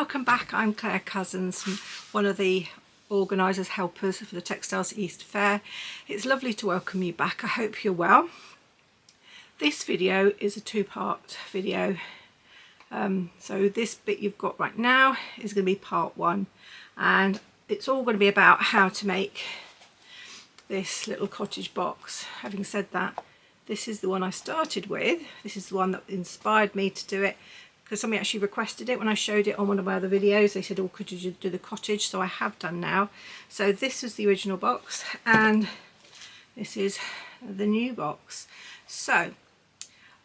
welcome back. I'm Claire Cousins, one of the organisers, helpers for the Textiles East Fair. It's lovely to welcome you back. I hope you're well. This video is a two-part video. So this bit you've got right now is going to be part one, and it's all going to be about how to make this little cottage box. Having said that, this is the one I started with. This is the one that inspired me to do it, because somebody actually requested it when I showed it on one of my other videos. They said, oh, could you do the cottage? So I have done now. So this was the original box and this is the new box. So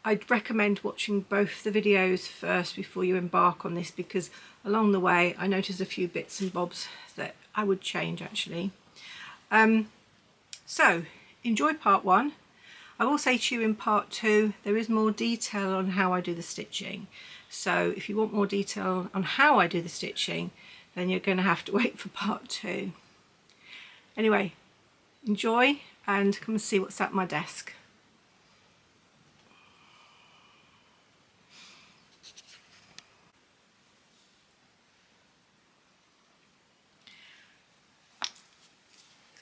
I'd recommend watching both the videos first before you embark on this, because along the way I noticed a few bits and bobs that I would change actually. So enjoy part one. I will say to you in part two, there is more detail on how I do the stitching. So if you want more detail on how I do the stitching, then you're going to have to wait for part two. Anyway, enjoy and come and see what's at my desk.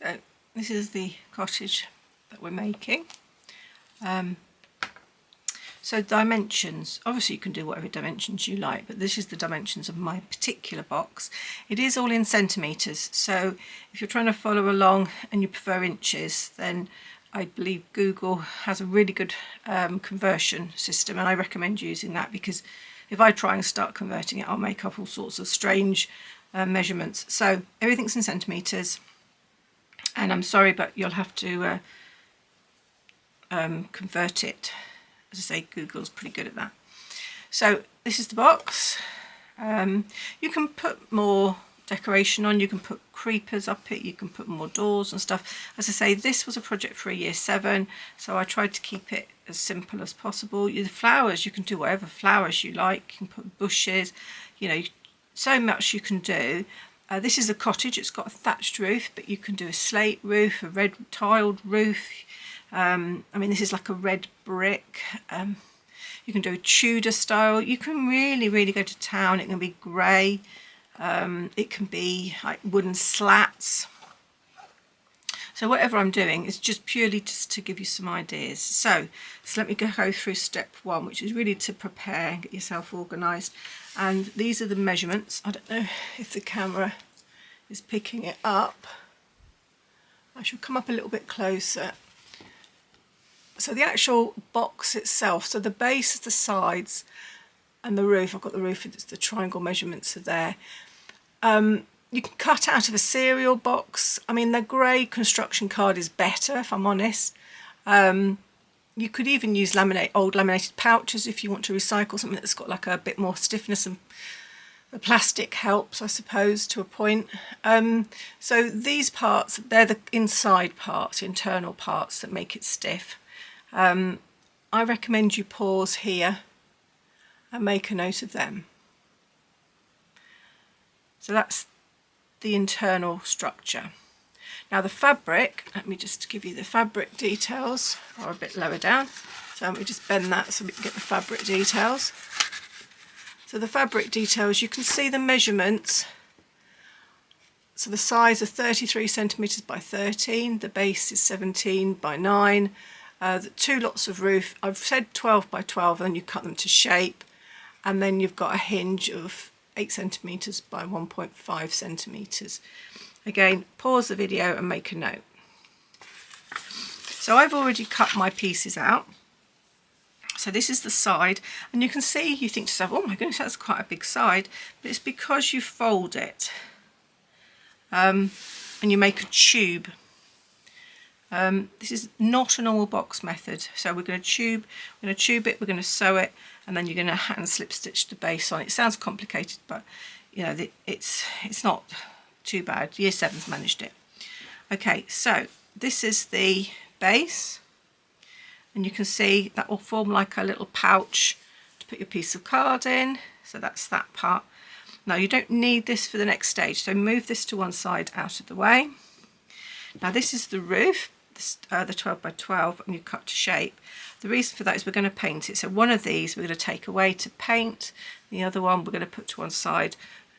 So this is the cottage that we're making. So dimensions, obviously you can do whatever dimensions you like, but this is the dimensions of my particular box. It is all in centimetres, so if you're trying to follow along and you prefer inches, then I believe Google has a really good conversion system, and I recommend using that, because if I try and start converting it, I'll make up all sorts of strange measurements. So everything's in centimetres, and I'm sorry, but you'll have to convert it. As I say, Google's pretty good at that. So this is the box. You can put more decoration on, you can put creepers up it, you can put more doors and stuff. As I say, this was a project for a year 7, so I tried to keep it as simple as possible. The flowers, you can do whatever flowers you like, you can put bushes, you know, so much you can do. This is a cottage, it's got a thatched roof, but you can do a slate roof, a red tiled roof. I mean, this is like a red brick. You can do a Tudor style. You can really go to town. It can be grey. It can be like wooden slats. So whatever I'm doing is just purely just to give you some ideas. So let me go through step one, which is really to prepare and get yourself organised. And these are the measurements. I don't know if the camera is picking it up. I shall come up a little bit closer. So the actual box itself, so the base, the sides and the roof, I've got the roof, it's the triangle measurements are there. You can cut out of a cereal box. I mean, the grey construction card is better, if I'm honest. You could even use old laminated pouches if you want to recycle something that's got like a bit more stiffness, and the plastic helps, I suppose, to a point. So these parts, they're the inside parts, internal parts that make it stiff. I recommend you pause here and make a note of them. So that's the internal structure. Now the fabric, let me just give you the fabric details, or a bit lower down. So let me just bend that so we can get the fabric details. So the fabric details, you can see the measurements. So the size of 33 centimetres by 13, the base is 17 by 9. The 2 lots of roof, I've said 12 by 12, and then you cut them to shape, and then you've got a hinge of 8 centimetres by 1.5 centimetres. Again, pause the video and make a note. So I've already cut my pieces out. So this is the side, and you can see, you think to yourself, oh my goodness, that's quite a big side, but it's because you fold it and you make a tube. This is not a normal box method, so we're going to tube it, we're going to sew it, and then you're going to hand slip stitch the base on. It sounds complicated, but you know, it's not too bad. Year 7's managed it. Okay, so this is the base, and you can see that will form like a little pouch to put your piece of card in. So that's that part. Now you don't need this for the next stage, so move this to one side out of the way. Now this is the roof. The 12 by 12, and you cut to shape. The reason for that is we're going to paint it. So one of these we're going to take away to paint, the other one we're going to put to one side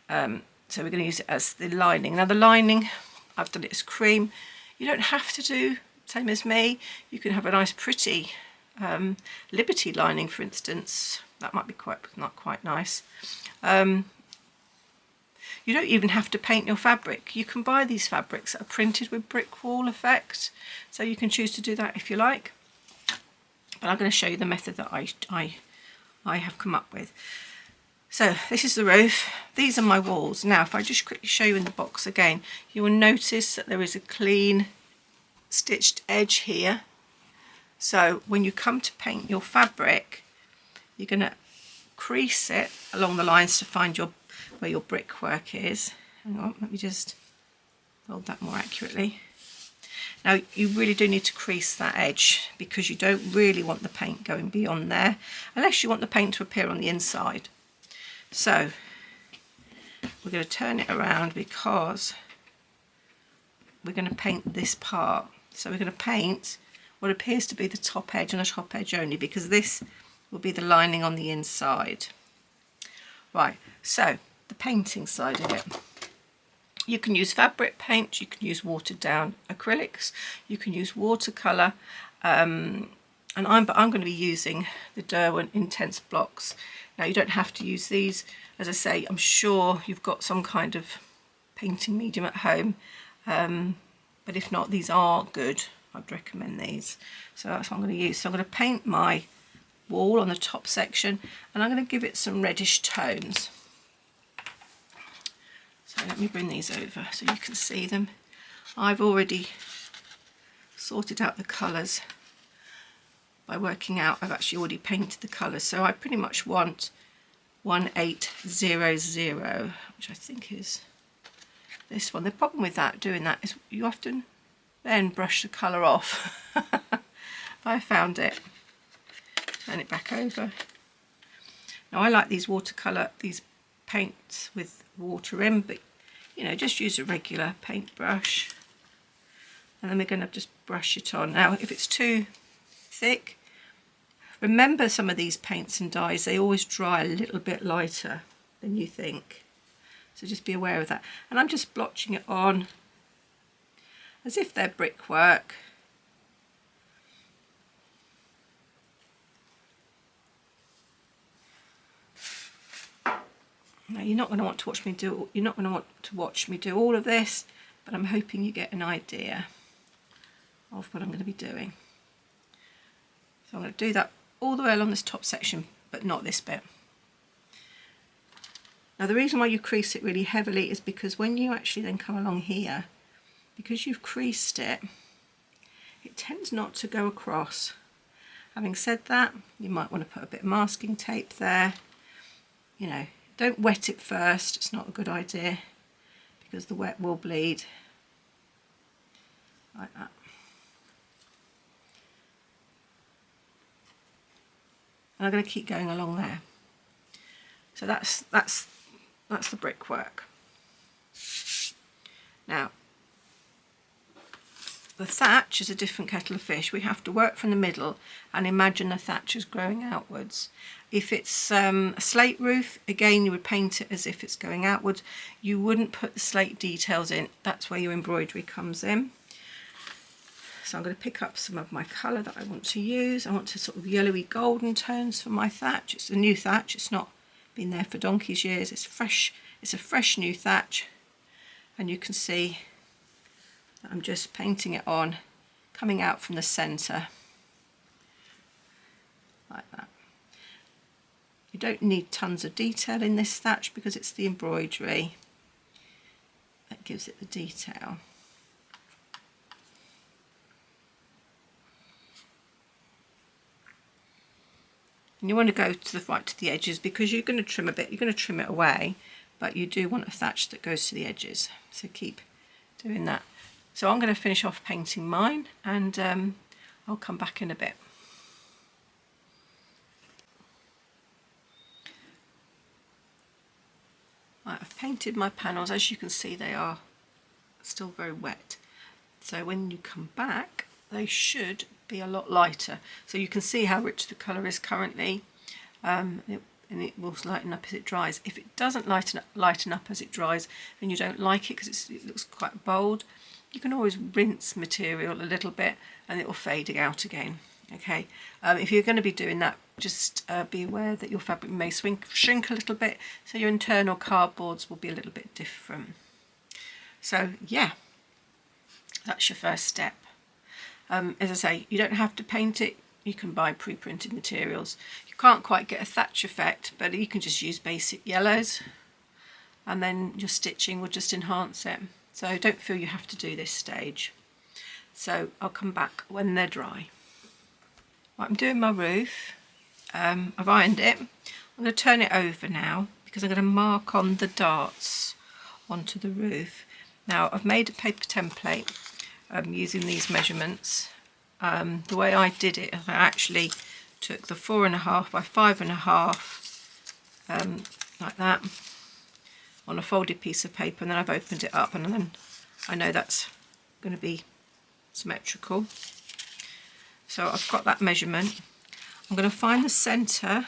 So we're going to use it as the lining. Now the lining, I've done it as cream. You don't have to do same as me. You can have a nice pretty Liberty lining, for instance. That might be not quite nice. You don't even have to paint your fabric. You can buy these fabrics that are printed with brick wall effect. So you can choose to do that if you like. But I'm going to show you the method that I have come up with. So this is the roof. These are my walls. Now if I just quickly show you in the box again, you will notice that there is a clean stitched edge here. So when you come to paint your fabric, you're going to crease it along the lines to find where your brickwork is. Hang on, let me just hold that more accurately. Now you really do need to crease that edge because you don't really want the paint going beyond there unless you want the paint to appear on the inside. So we're going to turn it around because we're going to paint this part. So we're going to paint what appears to be the top edge and the top edge only, because this will be the lining on the inside. Right, so the painting side of it. You can use fabric paint, you can use watered down acrylics, you can use watercolour, and I'm going to be using the Derwent Intense blocks. Now you don't have to use these. As I say, I'm sure you've got some kind of painting medium at home, but if not, these are good. I'd recommend these. So that's what I'm going to use. So I'm going to paint my wall on the top section and I'm going to give it some reddish tones. So let me bring these over so you can see them. I've already sorted out the colours by working out, I've actually already painted the colours. So I pretty much want 1800, which I think is this one. The problem with doing that is you often then brush the colour off. I found it. Turn it back over. Now I like these watercolour, these paints with water in, but you know, just use a regular paintbrush. And then we're going to just brush it on. Now if it's too thick, remember some of these paints and dyes, they always dry a little bit lighter than you think. So just be aware of that. And I'm just blotching it on as if they're brickwork. Now you're not going to want to watch me do all of this, but I'm hoping you get an idea of what I'm going to be doing. So I'm going to do that all the way along this top section, but not this bit. Now the reason why you crease it really heavily is because when you actually then come along here, because you've creased it, it tends not to go across. Having said that, you might want to put a bit of masking tape there. You know, don't wet it first, it's not a good idea because the wet will bleed. Like that. And I'm going to keep going along there. So that's the brickwork. Now, the thatch is a different kettle of fish. We have to work from the middle and imagine the thatch is growing outwards. If it's a slate roof, again you would paint it as if it's going outwards. You wouldn't put the slate details in. That's where your embroidery comes in. So I'm going to pick up some of my colour that I want to use. I want to sort of yellowy golden tones for my thatch. It's a new thatch. It's not been there for donkey's years. It's fresh. It's a fresh new thatch, and you can see that I'm just painting it on, coming out from the centre like that. You don't need tons of detail in this thatch because it's the embroidery that gives it the detail. And you want to go to the right to the edges because you're going to trim a bit, you're going to trim it away, but you do want a thatch that goes to the edges. So keep doing that. So I'm going to finish off painting mine and I'll come back in a bit. Right, I've painted my panels. As you can see, they are still very wet. So when you come back, they should be a lot lighter. So you can see how rich the colour is currently. and it will lighten up as it dries. If it doesn't lighten up as it dries and you don't like it because it looks quite bold, you can always rinse material a little bit and it will fade out again. Okay, if you're going to be doing that, just be aware that your fabric may shrink a little bit, so your internal cardboards will be a little bit different. So yeah, that's your first step. As I say, you don't have to paint it. You can buy pre-printed materials. You can't quite get a thatch effect, but you can just use basic yellows, and then your stitching will just enhance it. So don't feel you have to do this stage. So I'll come back when they're dry. Right, I'm doing my roof. I've ironed it. I'm going to turn it over now because I'm going to mark on the darts onto the roof. Now I've made a paper template using these measurements. The way I did it, I actually took the 4.5 by 5.5 like that on a folded piece of paper, and then I've opened it up, and then I know that's going to be symmetrical. So I've got that measurement. I'm going to find the centre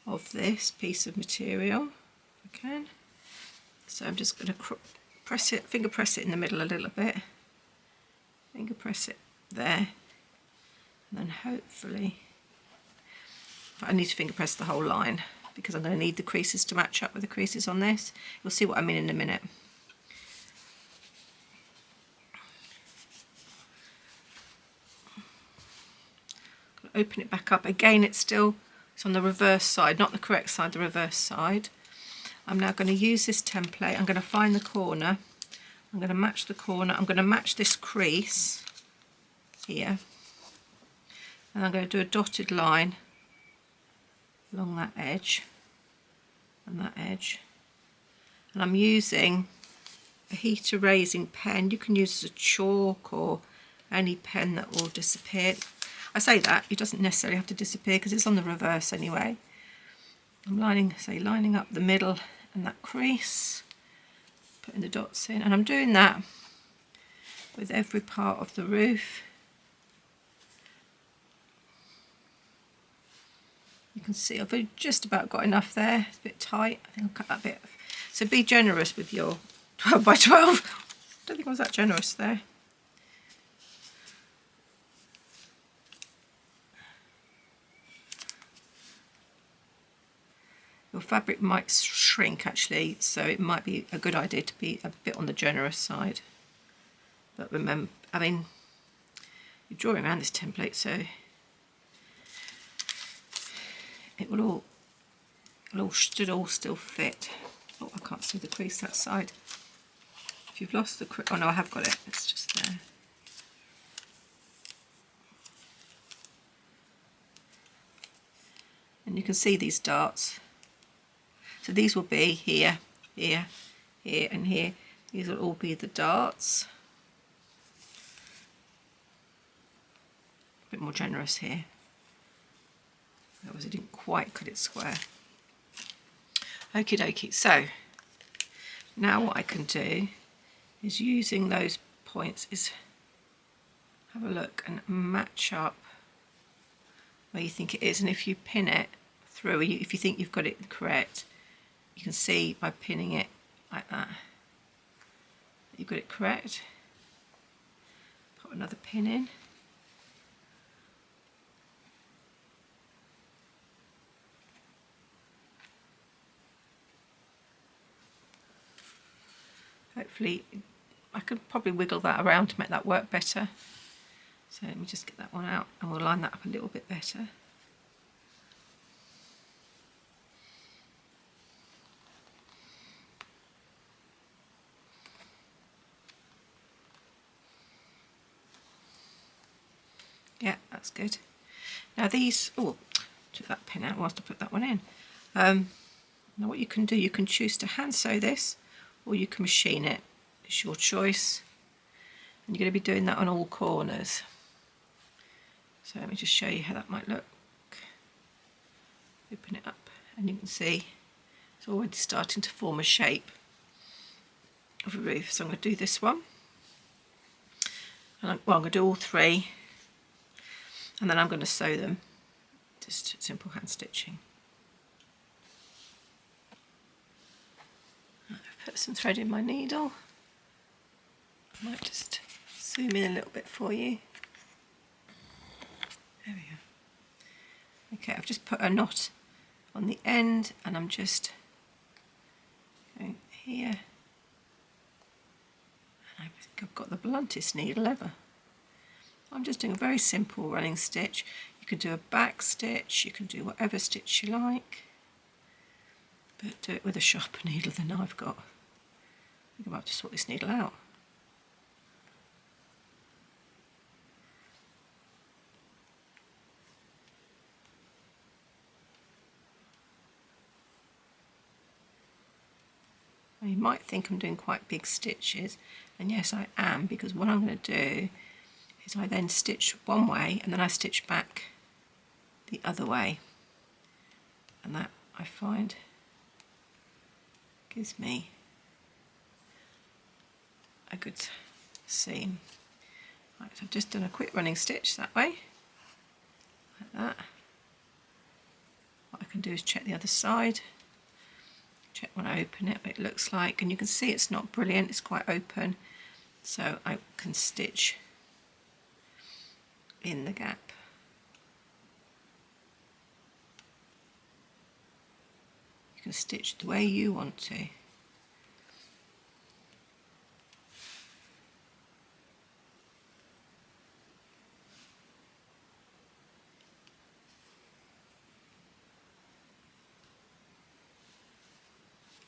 of this piece of material if I can. So I'm just going to press it, finger press it in the middle a little bit, finger press it there, and then hopefully, I need to finger press the whole line because I'm going to need the creases to match up with the creases on this. You'll see what I mean in a minute. Open it back up again. It's on the reverse side, not the correct side, the reverse side. I'm now going to use this template. I'm going to find the corner. I'm going to match the corner. I'm going to match this crease here, and I'm going to do a dotted line along that edge and that edge, and I'm using a heat erasing pen. You can use a chalk or any pen that will disappear. I say that, it doesn't necessarily have to disappear because it's on the reverse anyway. I'm lining up the middle and that crease, putting the dots in, and I'm doing that with every part of the roof. You can see I've just about got enough there. It's a bit tight. I think I'll cut that bit. So be generous with your 12 by 12. I don't think I was that generous there. Your fabric might shrink actually, so it might be a good idea to be a bit on the generous side. But remember, I mean, you're drawing around this template, so it should all still fit. Oh, I can't see the crease that side. If you've lost the crease, oh no, I have got it. It's just there. And you can see these darts. So these will be here, here, here, and here. These will all be the darts. A bit more generous here. Otherwise I didn't quite cut it square. Okie dokie. So now what I can do is, using those points, is have a look and match up where you think it is. And if you pin it through, if you think you've got it correct, you can see by pinning it like that you've got it correct. Put another pin in. Hopefully, I could probably wiggle that around to make that work better. So let me just get that one out and we'll line that up a little bit better. Yeah, that's good. Now these, oh, took that pin out whilst I put that one in. Now what you can do, you can choose to hand sew this, or you can machine it. It's your choice. And you're going to be doing that on all corners. So let me just show you how that might look. Open it up and you can see it's already starting to form a shape of a roof. So I'm going to do this one. And I'm going to do all three. And then I'm going to sew them. Just simple hand stitching. put some thread in my needle. I might just zoom in a little bit for you. There we go. Okay, I've just put a knot on the end and I'm just going here. And I think I've got the bluntest needle ever. I'm just doing a very simple running stitch. You can do a back stitch, you can do whatever stitch you like, but do it with a sharper needle than I've got. I think I'm about to sort this needle out. You might think I'm doing quite big stitches, and yes I am, because what I'm going to do is I then stitch one way and then I stitch back the other way, and that I find gives me a good seam. Right, so I've just done a quick running stitch that way, like that. What I can do is check the other side. Check when I open it what it looks like, and you can see it's not brilliant, it's quite open, so I can stitch in the gap. You can stitch the way you want to.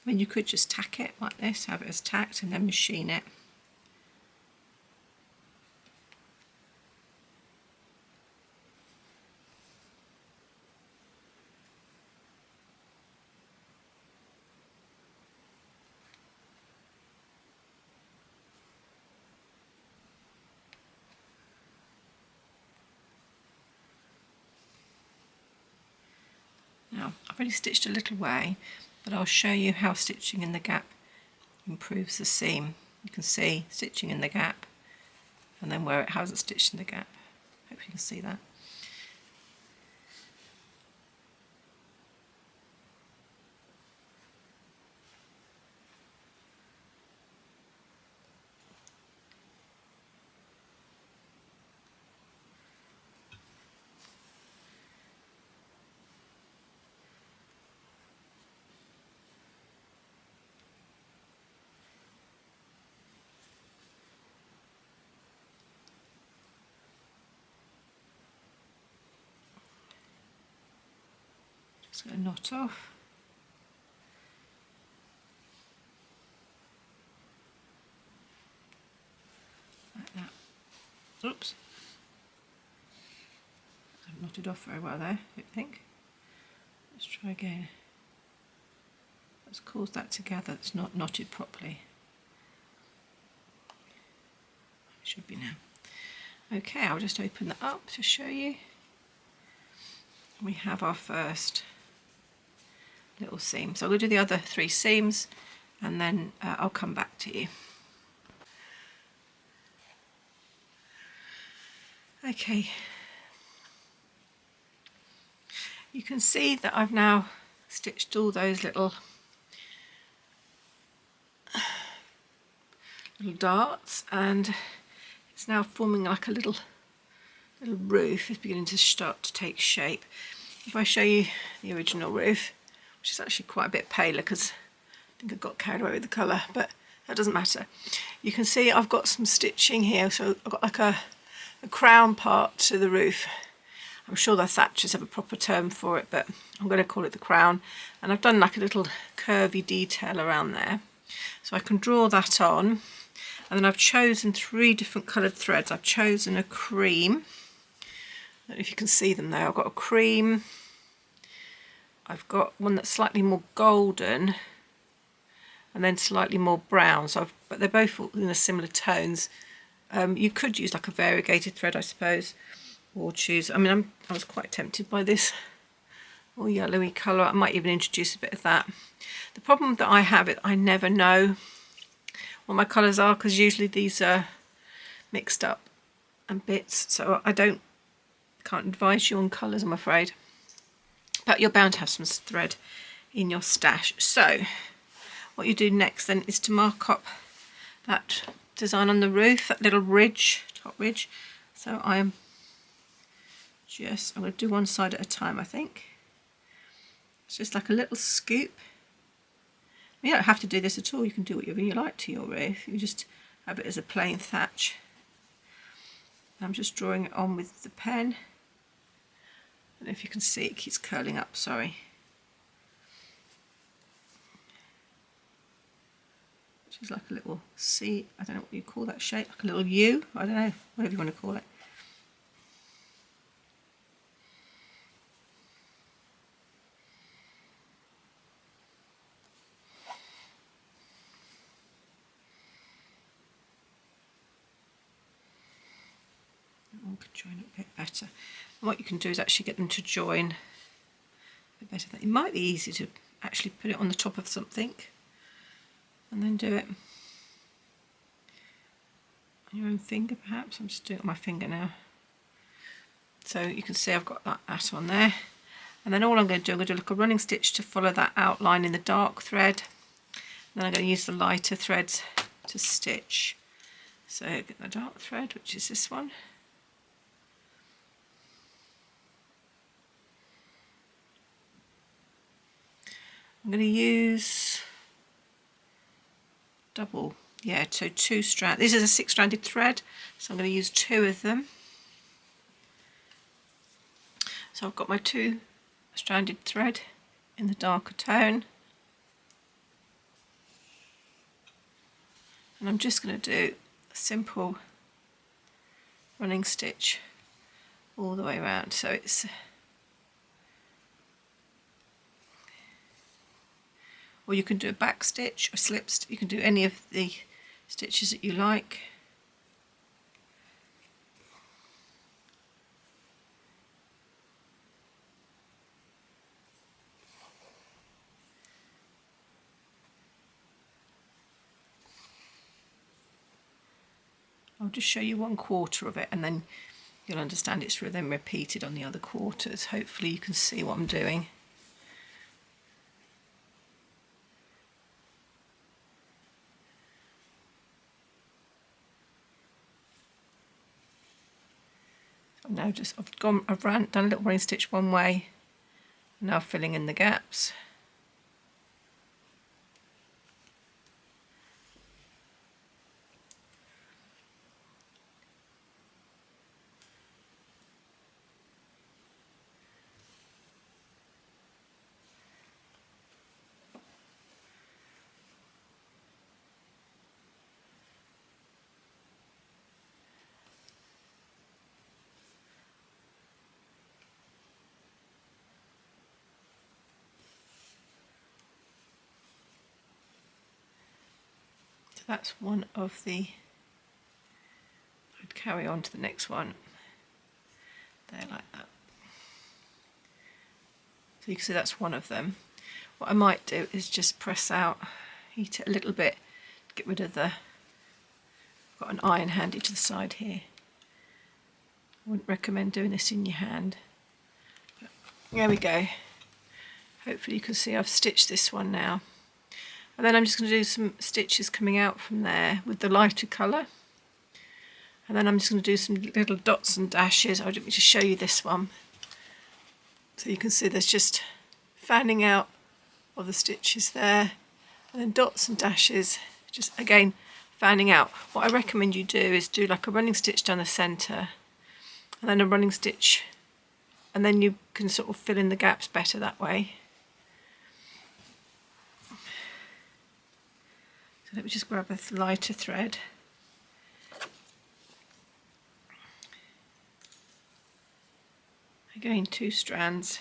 I mean, you could just tack it like this, have it as tacked, and then machine it. Now, I've already stitched a little way, but I'll show you how stitching in the gap improves the seam. You can see stitching in the gap and then where it hasn't stitched in the gap. Hope you can see that. Just going to knot off. Like that. Oops. I've knotted off very well there, I don't think. Let's try again. Let's cause that together, it's not knotted properly. It should be now. Okay, I'll just open that up to show you. We have our first little seam. So we'll do the other 3 seams and then I'll come back to you. Okay, you can see that I've now stitched all those little darts, and it's now forming like a little roof. It's beginning to start to take shape. If I show you the original roof, which is actually quite a bit paler because I think I got carried away with the colour, but that doesn't matter. You can see I've got some stitching here, so I've got like a crown part to the roof. I'm sure the thatchers have a proper term for it, but I'm going to call it the crown. And I've done like a little curvy detail around there. So I can draw that on. And then I've chosen 3 different coloured threads. I've chosen a cream. I don't know if you can see them there. I've got a cream. I've got one that's slightly more golden and then slightly more brown. But they're both in a similar tones. You could use like a variegated thread, I suppose, or choose. I mean, I was quite tempted by this more yellowy colour. I might even introduce a bit of that. The problem that I have is I never know what my colours are, because usually these are mixed up and bits, so I can't advise you on colours, I'm afraid. But you're bound to have some thread in your stash. So what you do next then is to mark up that design on the roof, that little ridge, top ridge. So I'm going to do one side at a time, I think. It's just like a little scoop. You don't have to do this at all, you can do whatever you like to your roof. You just have it as a plain thatch. I'm just drawing it on with the pen. I don't know if you can see, it keeps curling up, sorry. Which is like a little C, I don't know what you call that shape, like a little U, I don't know, whatever you want to call it. One could join it a bit better. And what you can do is actually get them to join a bit better. It might be easy to actually put it on the top of something and then do it on your own finger perhaps. I'm just doing it on my finger now. So you can see I've got that on there. And then all I'm going to do, I'm going to do like a running stitch to follow that outline in the dark thread. And then I'm going to use the lighter threads to stitch. So get the dark thread, which is this one. I'm going to use so 2 strands. This is a 6-stranded thread, so I'm going to use 2 of them. So I've got my 2-stranded thread in the darker tone. And I'm just going to do a simple running stitch all the way around. So it's or you can do a back stitch or slip stitch. You can do any of the stitches that you like. I'll just show you 1/4 of it and then you'll understand it's then repeated on the other quarters. Hopefully you can see what I'm doing. Now I've done a little running stitch one way, now filling in the gaps. That's one of the, I'd carry on to the next one, there like that. So you can see that's one of them. What I might do is just press out, heat it a little bit, get rid of the, I've got an iron handy to the side here. I wouldn't recommend doing this in your hand. But there we go. Hopefully you can see I've stitched this one now. And then I'm just going to do some stitches coming out from there with the lighter colour. And then I'm just going to do some little dots and dashes. I want me to show you this one. So you can see there's just fanning out of the stitches there. And then dots and dashes, just again fanning out. What I recommend you do is do like a running stitch down the centre. And then a running stitch. And then you can sort of fill in the gaps better that way. So let me just grab a lighter thread. Again, 2 strands.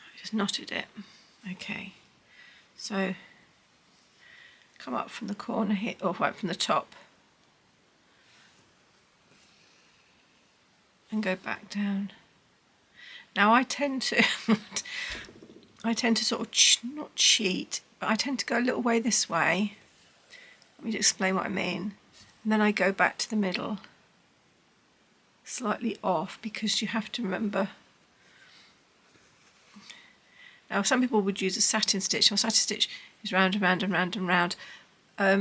I just knotted it. Okay. So come up from the corner here, or right from the top, and go back down. Now I tend to I tend to sort of not cheat, but I tend to go a little way this way. Let me just explain what I mean. And then I go back to the middle, slightly off, because you have to remember. Now some people would use a satin stitch. Well, satin stitch is round and round and round and round.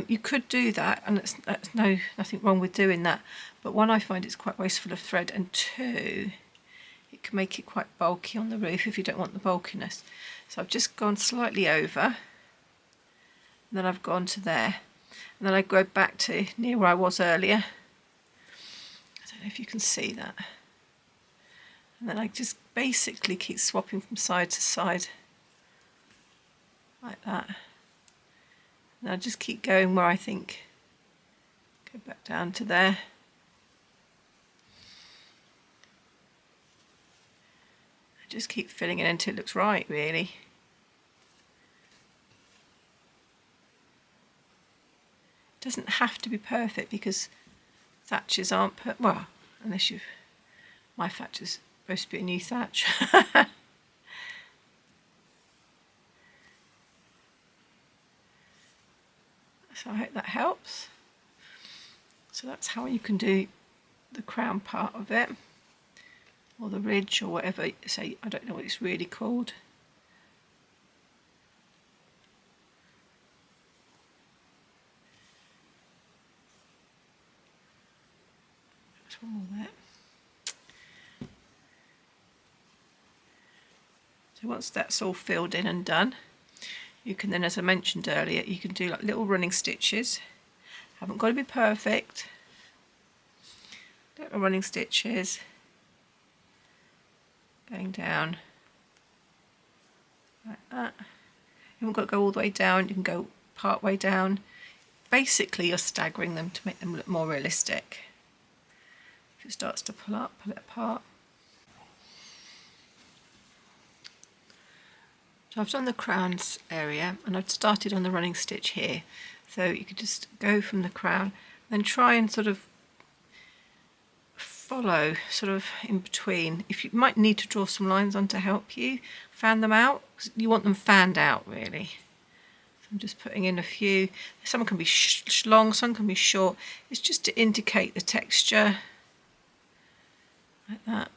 You could do that, and that's nothing wrong with doing that. But one, I find it's quite wasteful of thread, and two, it can make it quite bulky on the roof if you don't want the bulkiness. So I've just gone slightly over, and then I've gone to there, and then I go back to near where I was earlier. I don't know if you can see that. And then I just basically keep swapping from side to side like that. And I just keep going where I think. Go back down to there. I just keep filling it until it looks right, really. It doesn't have to be perfect, because thatches aren't well, unless you've, my thatch is supposed to be a new thatch. So I hope that helps. So that's how you can do the crown part of it, or the ridge, or whatever. Say, I don't know what it's really called. There's one more there. So once that's all filled in and done, you can then, as I mentioned earlier, you can do like little running stitches. Haven't got to be perfect. Little running stitches going down like that. You haven't got to go all the way down, you can go part way down. Basically you're staggering them to make them look more realistic. If it starts to pull up, pull it apart. So I've done the crowns area, and I've started on the running stitch here. So you could just go from the crown, then try and sort of follow sort of in between. If you might need to draw some lines on to help you fan them out, 'cause you want them fanned out really. So I'm just putting in a few. Some can be long, some can be short. It's just to indicate the texture like that.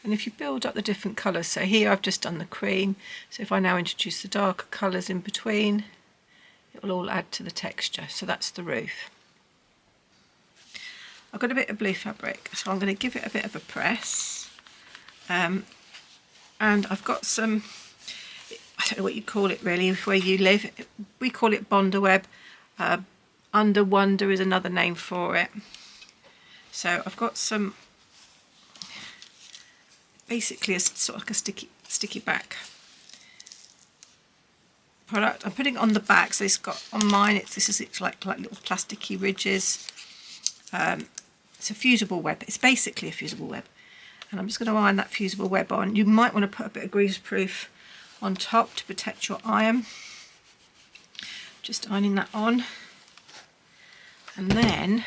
And if you build up the different colours, so here I've just done the cream, so if I now introduce the darker colours in between, it will all add to the texture. So that's the roof. I've got a bit of blue fabric, so I'm going to give it a bit of a press. And I've got some, I don't know what you call it really where you live, we call it Bonderweb. Under Wonder is another name for it. So I've got some, basically a sort of like a sticky back product. I'm putting it on the back, so it's got on mine. It's like little plasticky ridges. It's a fusible web. It's basically a fusible web, and I'm just going to iron that fusible web on. You might want to put a bit of greaseproof on top to protect your iron. Just ironing that on, and then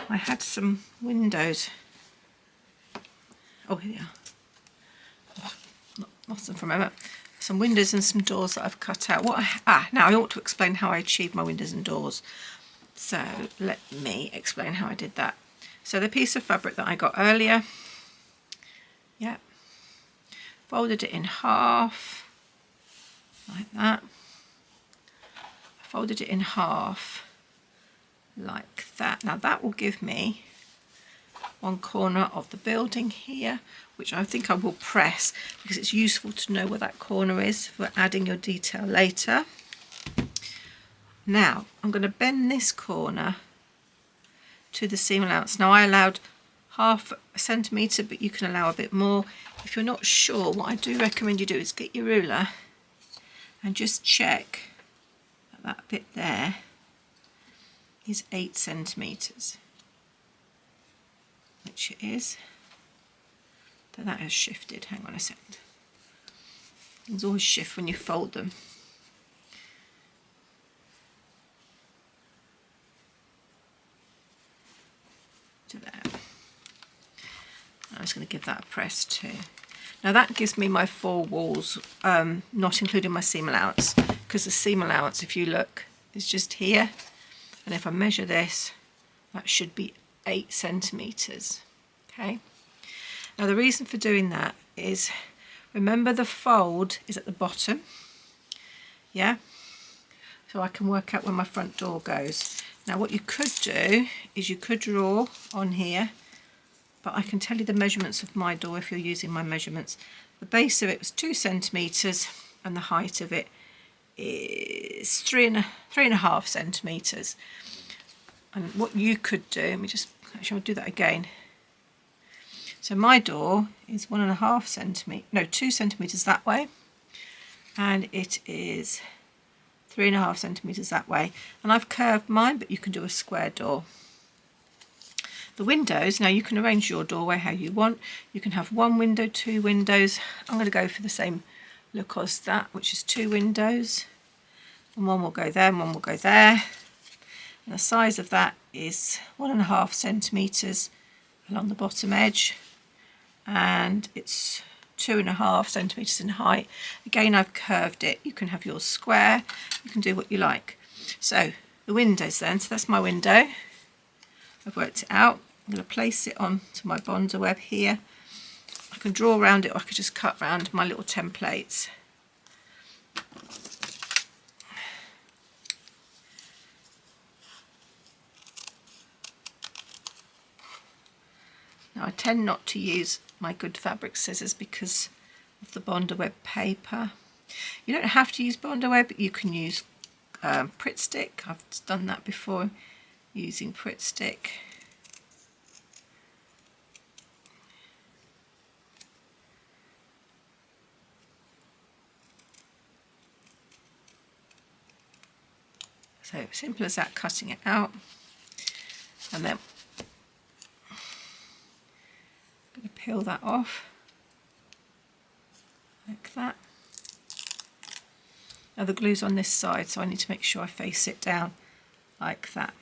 I had some windows. Oh, here they are. Oh, lost them for a moment. Some windows and some doors that I've cut out. Now I ought to explain how I achieved my windows and doors. So let me explain how I did that. So the piece of fabric that I got earlier, yeah, folded it in half, like that. I folded it in half, like that. Now that will give me one corner of the building here, which I think I will press because it's useful to know where that corner is for adding your detail later. Now I'm going to bend this corner to the seam allowance. Now I allowed 1/2 centimetre, but you can allow a bit more. If you're not sure, what I do recommend you do is get your ruler and just check that that bit there is 8 centimetres. Which it is. So that has shifted. Hang on a second. Things always shift when you fold them. To there. I'm just going to give that a press too. Now that gives me my 4 walls, not including my seam allowance, because the seam allowance, if you look, is just here, and if I measure this, that should be 8 centimetres. Okay. Now the reason for doing that is, remember the fold is at the bottom, yeah? So I can work out where my front door goes. Now what you could do is you could draw on here, but I can tell you the measurements of my door if you're using my measurements. The base of it was 2 centimetres and the height of it is 3.5 centimetres. And what you could do, let me just, actually I'll do that again. So my door is 1.5 centimetres, no, 2 centimetres that way, and it is 3.5 centimetres that way. And I've curved mine, but you can do a square door. The windows, now you can arrange your doorway how you want. You can have 1 window, 2 windows. I'm going to go for the same look as that, which is 2 windows. And 1 will go there and 1 will go there. And the size of that is 1.5 centimetres along the bottom edge. And it's 2.5 centimetres in height. Again, I've curved it. You can have yours square. You can do what you like. So the windows then, so that's my window. I've worked it out. I'm going to place it onto my Bondo web here. I can draw around it, or I could just cut around my little templates. Now I tend not to use my good fabric scissors because of the Bondo web paper. You don't have to use Bondo web, but you can use Pritt stick. I've done that before using Pritt stick. So simple as that, cutting it out, and then I'm going to peel that off like that. Now the glue's on this side, so I need to make sure I face it down like that.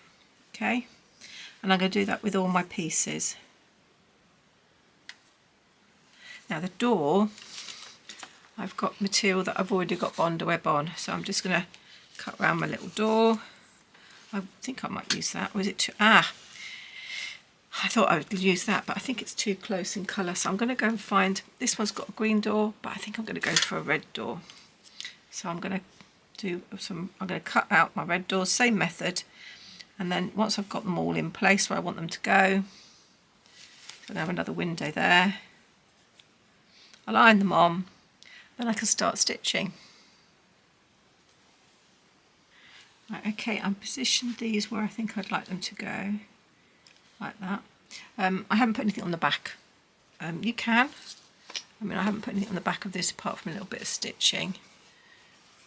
Okay, and I'm going to do that with all my pieces. Now the door, I've got material that I've already got Bondo web on, so I'm just going to cut around my little door. I think I might use that. Was it too, I thought I would use that, but I think it's too close in colour, so I'm going to go and find, this one's got a green door, but I think I'm going to go for a red door. So I'm going to cut out my red doors, same method, and then once I've got them all in place where I want them to go, so I have another window there, I'll iron them on, then I can start stitching. Right, okay, I've positioned these where I think I'd like them to go, like that. I haven't put anything on the back. You can. I mean, I haven't put anything on the back of this apart from a little bit of stitching.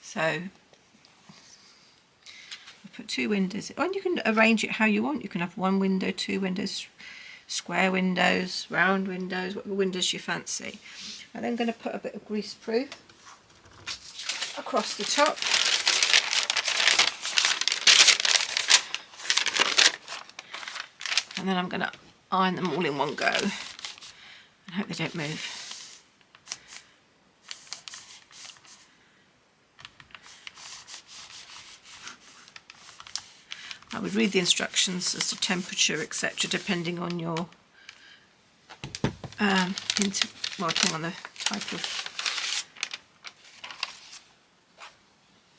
So I put 2 windows, and you can arrange it how you want. You can have 1 window, 2 windows, square windows, round windows, whatever windows you fancy. I'm then going to put a bit of greaseproof across the top. And then I'm going to iron them all in one go and hope they don't move. I would read the instructions as to temperature, etc., depending on your depending on the type of,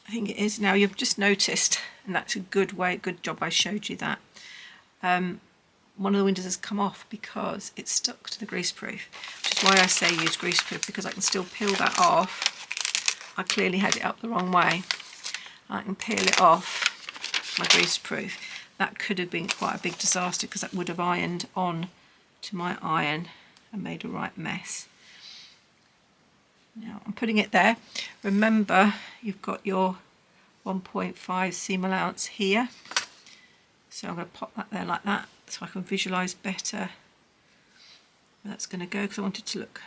I think it is. Now you've just noticed, and that's a good job I showed you that. One of the windows has come off because it's stuck to the greaseproof, which is why I say use greaseproof, because I can still peel that off. I clearly had it up the wrong way. I can peel it off my greaseproof. That could have been quite a big disaster because that would have ironed on to my iron and made a right mess. Now I'm putting it there. Remember, you've got your 1.5 seam allowance here. So I'm going to pop that there like that so I can visualise better where that's going to go, because I want it to look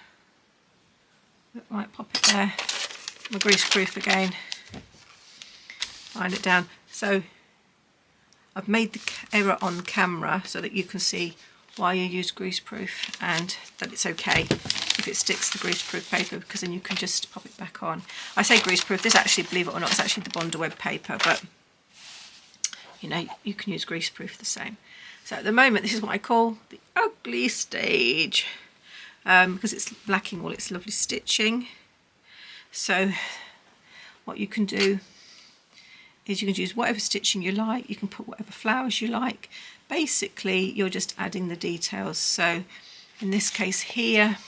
right. Pop it there. My greaseproof again. Iron it down. So I've made the error on camera so that you can see why you use greaseproof, and that it's okay if it sticks to greaseproof paper, because then you can just pop it back on. I say greaseproof, this actually, believe it or not, it's actually the Bondaweb paper, but you know, you can use greaseproof the same. So at the moment, this is what I call the ugly stage, because it's lacking all its lovely stitching. So what you can do is you can use whatever stitching you like, you can put whatever flowers you like. Basically, you're just adding the details. So in this case here,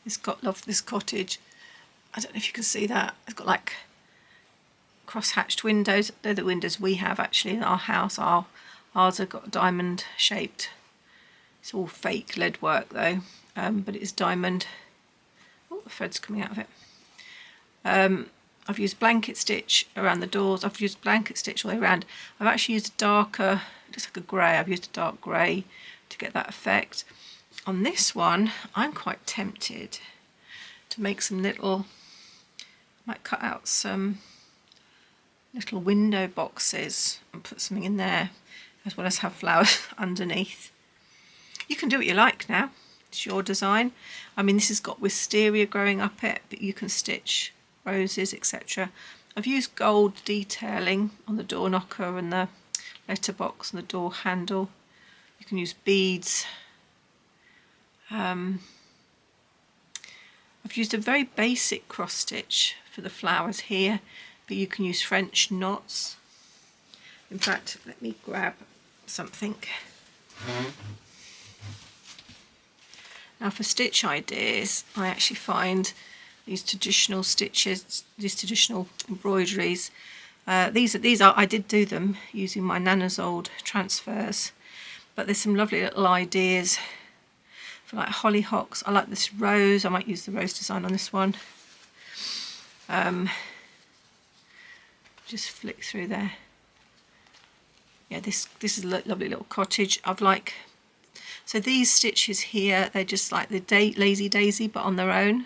it's got Love This Cottage. I don't know if you can see that. It's got like cross-hatched windows. They're the windows we have actually in our house. Ours have got diamond shaped. It's all fake lead work though, but it is diamond. Oh, the thread's coming out of it. I've used blanket stitch around the doors. I've used blanket stitch all the way around. I've actually used a darker, just like a grey. I've used a dark grey to get that effect. On this one, I'm quite tempted to make some little, might cut out some little window boxes and put something in there, as well as have flowers underneath. You can do what you like now. It's your design. I mean, this has got wisteria growing up it, but you can stitch roses, etc. I've used gold detailing on the door knocker and the letterbox and the door handle. You can use beads. I've used a very basic cross stitch for the flowers here, but you can use French knots. In fact, let me grab something. Now for stitch ideas, I actually find these traditional stitches, these traditional embroideries. These are I did do them using my Nana's old transfers, but there's some lovely little ideas for like hollyhocks. I like this rose. I might use the rose design on this one. Just flick through there. Yeah, this is a lovely little cottage. So these stitches here, they're just like the Lazy Daisy, but on their own.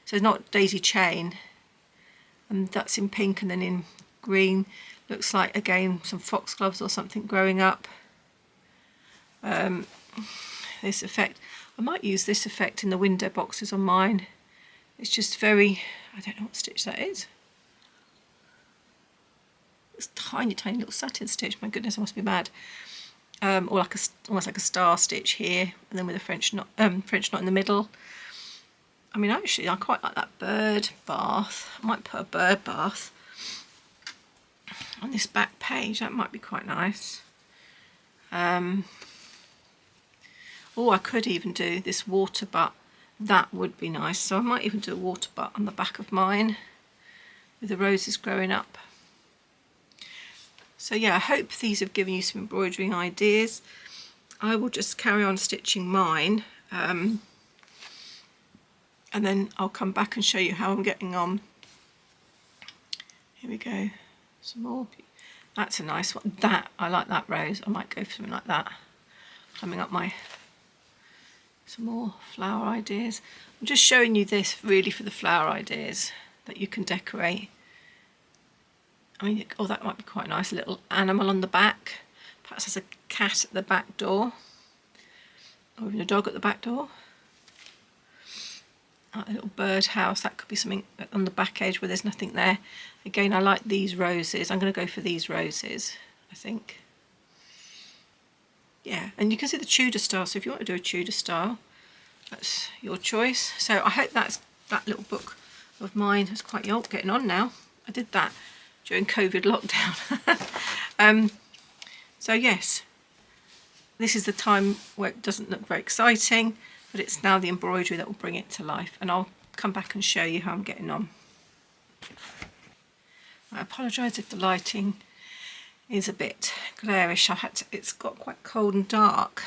So it's not daisy chain, and that's in pink, and then in green looks like again some foxgloves or something growing up. This effect, I might use this effect in the window boxes on mine. It's just very, I don't know what stitch that is. It's tiny little satin stitch. My goodness, I must be mad. Or like almost like a star stitch here, and then with a French knot in the middle. I mean, actually, I quite like that bird bath. I might put a bird bath on this back page. That might be quite nice. Oh, I could even do this water butt. That would be nice. So I might even do a water butt on the back of mine with the roses growing up. So yeah, I hope these have given you some embroidering ideas. I will just carry on stitching mine. And then I'll come back and show you how I'm getting on. Here we go, some more. That's a nice one. I like that rose. I might go for something like that. Coming up some more flower ideas. I'm just showing you this really for the flower ideas that you can decorate. I mean, oh, that might be quite nice. A little animal on the back. Perhaps there's a cat at the back door, or even a dog at the back door. Like a little bird house, that could be something on the back edge where there's nothing there. Again, I like these roses. I'm going to go for these roses, I think. Yeah, and you can see the Tudor style, so if you want to do a Tudor style, that's your choice. So I hope that little book of mine is quite getting on now. I did that during COVID lockdown. So yes, this is the time where it doesn't look very exciting, but it's now the embroidery that will bring it to life, and I'll come back and show you how I'm getting on. I apologise if the lighting is a bit glarish. It's got quite cold and dark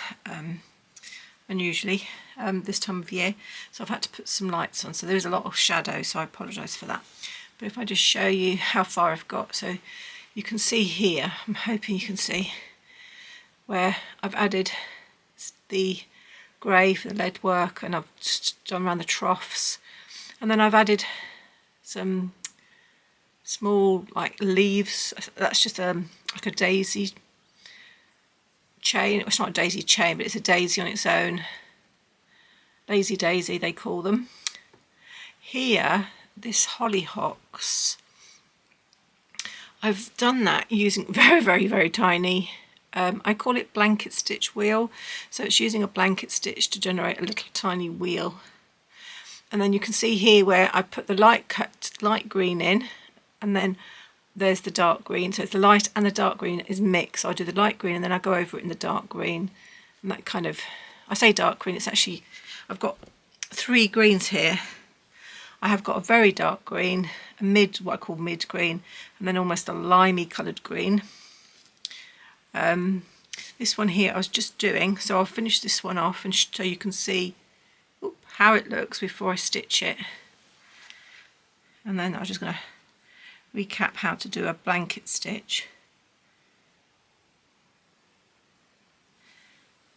unusually this time of year, so I've had to put some lights on, so there is a lot of shadow, so I apologise for that. But if I just show you how far I've got, so you can see here, I'm hoping you can see where I've added the grey for the lead work, and I've just done around the troughs, and then I've added some small like leaves. That's just like a daisy chain. It's not a daisy chain, but it's a daisy on its own. Lazy daisy they call them. Here, this hollyhocks, I've done that using very tiny, I call it blanket stitch wheel. So it's using a blanket stitch to generate a little tiny wheel. And then you can see here where I put the light green in, and then there's the dark green. So it's the light and the dark green is mixed. So I do the light green and then I go over it in the dark green. And that kind of, I say dark green, it's actually, I've got 3 greens here. I have got a very dark green, a what I call mid green, and then almost a limey coloured green. This one here I was just doing, so I'll finish this one off and so you can see how it looks before I stitch it. And then I'm just going to recap how to do a blanket stitch.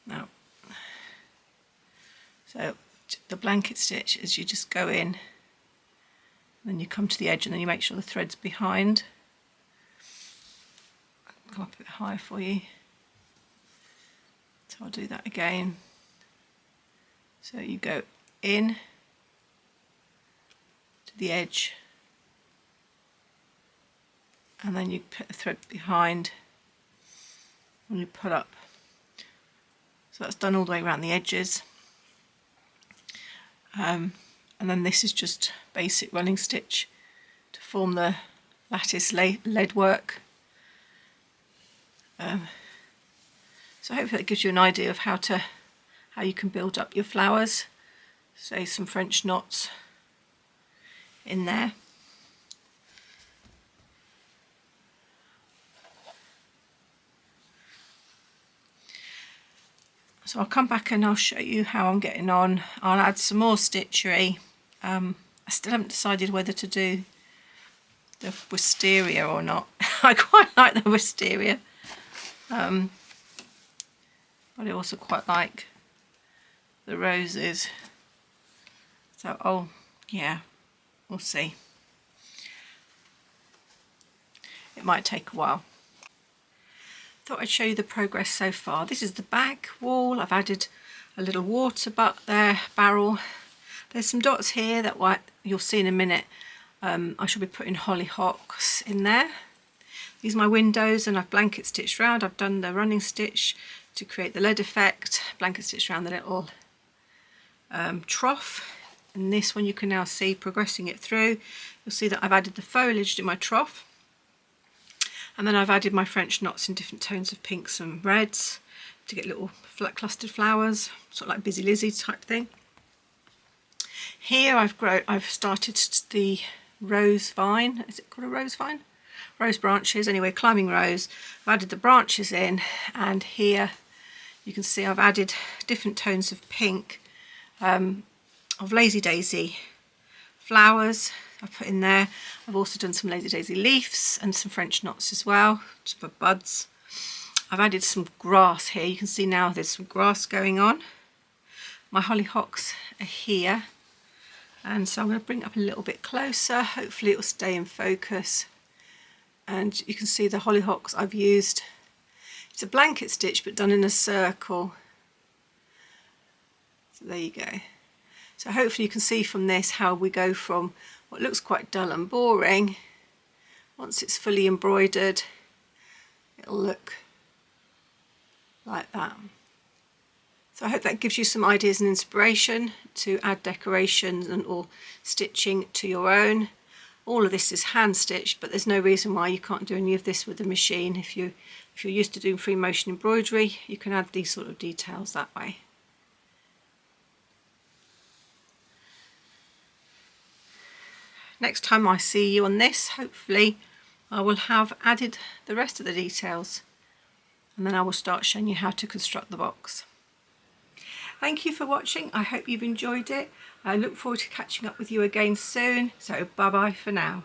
Now, so the blanket stitch is you just go in, then you come to the edge and then you make sure the thread's behind. I'll come up a bit higher for you. So I'll do that again. So you go in to the edge and then you put the thread behind and you pull up. So that's done all the way around the edges. And then this is just basic running stitch to form the lattice lead work. So hopefully that gives you an idea of how you can build up your flowers. Say some French knots in there. So I'll come back and I'll show you how I'm getting on. I'll add some more stitchery. I still haven't decided whether to do the wisteria or not. I quite like the wisteria. But I also quite like the roses. So, oh yeah, we'll see. It might take a while. Thought I'd show you the progress so far. This is the back wall. I've added a little water barrel. There's some dots here that you'll see in a minute. I shall be putting hollyhocks in there. These are my windows and I've blanket stitched round. I've done the running stitch to create the lead effect, blanket stitched around the little trough. And this one you can now see progressing it through. You'll see that I've added the foliage to my trough. And then I've added my French knots in different tones of pinks and reds to get little clustered flowers, sort of like Busy Lizzie type thing. Here I've started the rose vine. Is it called a rose vine? Rose branches, anyway, climbing rose. I've added the branches in, and here you can see I've added different tones of pink, of Lazy Daisy flowers I've put in there. I've also done some Lazy Daisy leaves and some French knots as well, just for buds. I've added some grass here. You can see now there's some grass going on. My hollyhocks are here, and so I'm going to bring it up a little bit closer. Hopefully it will stay in focus. And you can see the hollyhocks I've used. It's a blanket stitch but done in a circle. So there you go. So hopefully you can see from this how we go from what looks quite dull and boring. Once it's fully embroidered, it'll look like that. So I hope that gives you some ideas and inspiration to add decorations and or stitching to your own. All of this is hand stitched, but there's no reason why you can't do any of this with the machine. If you're used to doing free motion embroidery, you can add these sort of details that way. Next time I see you on this, hopefully I will have added the rest of the details, and then I will start showing you how to construct the box. Thank you for watching. I hope you've enjoyed it. I look forward to catching up with you again soon. So bye bye for now.